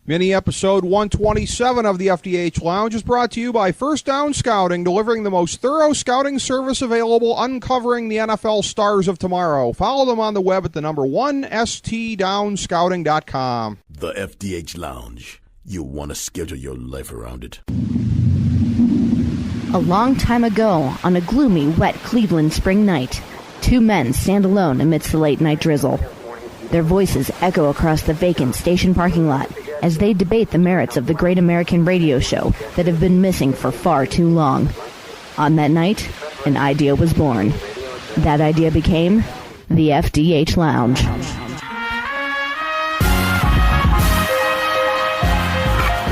Mini episode 127 of the FDH Lounge is brought to you by First Down Scouting, delivering the most thorough scouting service available, uncovering the NFL stars of tomorrow. Follow them on the web at the number 1stdownscouting.com. The FDH Lounge. You'll want to schedule your life around it. A long time ago, on a gloomy, wet Cleveland spring night, two men stand alone amidst the late-night drizzle. Their voices echo across the vacant station parking lot as they debate the merits of the great American radio show that have been missing for far too long. On that night, an idea was born. That idea became the FDH Lounge.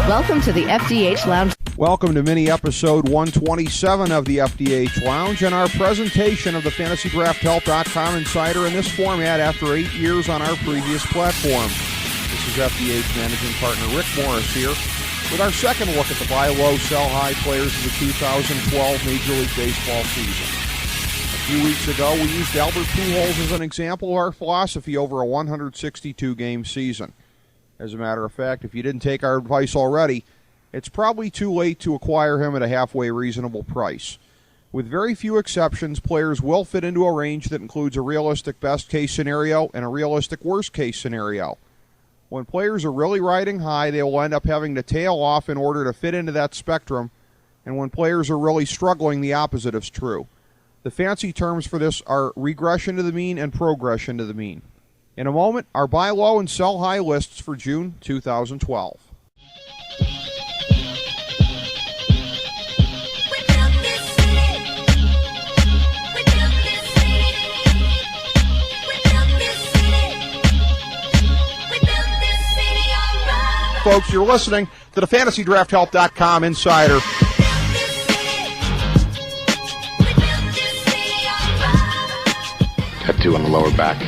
Welcome to the FDH Lounge. Welcome to mini episode 127 of the FDH Lounge and our presentation of the FantasyDraftHelp.com Insider in this format after 8 years on our previous platform. This is FDH Managing Partner Rick Morris here with our second look at the buy low, sell high players of the 2012 Major League Baseball season. A few weeks ago, we used Albert Pujols as an example of our philosophy over a 162-game season. As a matter of fact, if you didn't take our advice already, it's probably too late to acquire him at a halfway reasonable price. With very few exceptions, players will fit into a range that includes a realistic best-case scenario and a realistic worst-case scenario. When players are really riding high, they will end up having to tail off in order to fit into that spectrum, and when players are really struggling, the opposite is true. The fancy terms for this are regression to the mean and progression to the mean. In a moment, our buy low and sell high lists for June 2012. Folks, you're listening to the FantasyDraftHelp.com Insider. Tattoo on the lower back.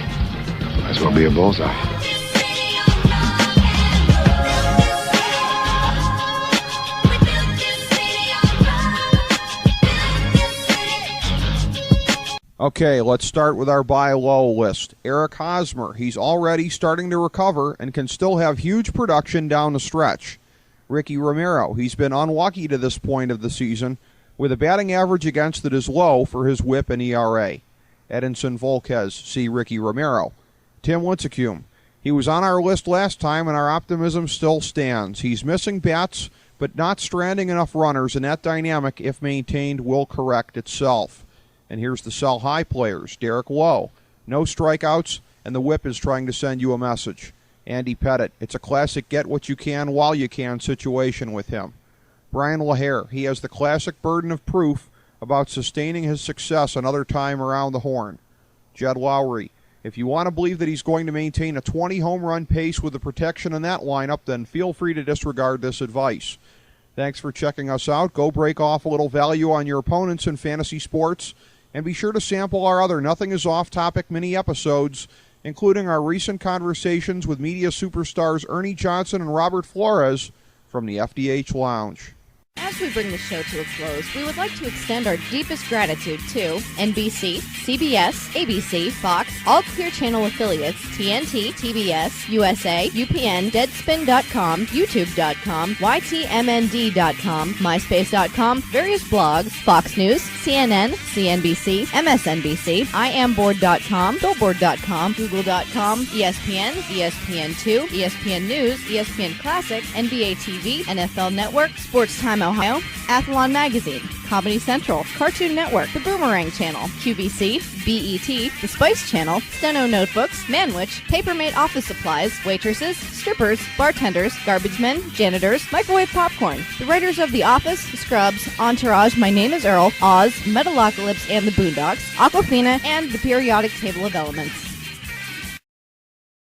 Might as well be a bullseye. Okay, let's start with our buy low list. Eric Hosmer, he's already starting to recover and can still have huge production down the stretch. Ricky Romero, he's been unlucky to this point of the season with a batting average against that is low for his whip and ERA. Edinson Volquez, see Ricky Romero. Tim Lincecum, he was on our list last time and our optimism still stands. He's missing bats but not stranding enough runners, and that dynamic, if maintained, will correct itself. And here's the sell high players. Derek Lowe, no strikeouts, and the whip is trying to send you a message. Andy Pettitte, it's a classic get what you can while you can situation with him. Brian LaHare, he has the classic burden of proof about sustaining his success another time around the horn. Jed Lowry, if you want to believe that he's going to maintain a 20 home run pace with the protection in that lineup, then feel free to disregard this advice. Thanks for checking us out. Go break off a little value on your opponents in fantasy sports. And be sure to sample our other Nothing is Off-Topic mini episodes, including our recent conversations with media superstars Ernie Johnson and Robert Flores from the FDH Lounge. As we bring the show to a close, we would like to extend our deepest gratitude to NBC, CBS, ABC, Fox, all Clear Channel affiliates, TNT, TBS, USA, UPN, Deadspin.com, YouTube.com, YTMND.com, MySpace.com, various blogs, Fox News, CNN, CNBC, MSNBC, IamBoard.com, Billboard.com, Google.com, ESPN, ESPN2, ESPN News, ESPN Classic, NBA TV, NFL Network, Sports Time Ohio, Athlon Magazine, Comedy Central, Cartoon Network, The Boomerang Channel, QVC, BET, The Spice Channel, Steno Notebooks, Manwich, Papermate Office Supplies, Waitresses, Strippers, Bartenders, Garbage Men, Janitors, Microwave Popcorn, the writers of The Office, Scrubs, Entourage, My Name is Earl, Oz, Metalocalypse and the Boondocks, Aquafina, and The Periodic Table of Elements.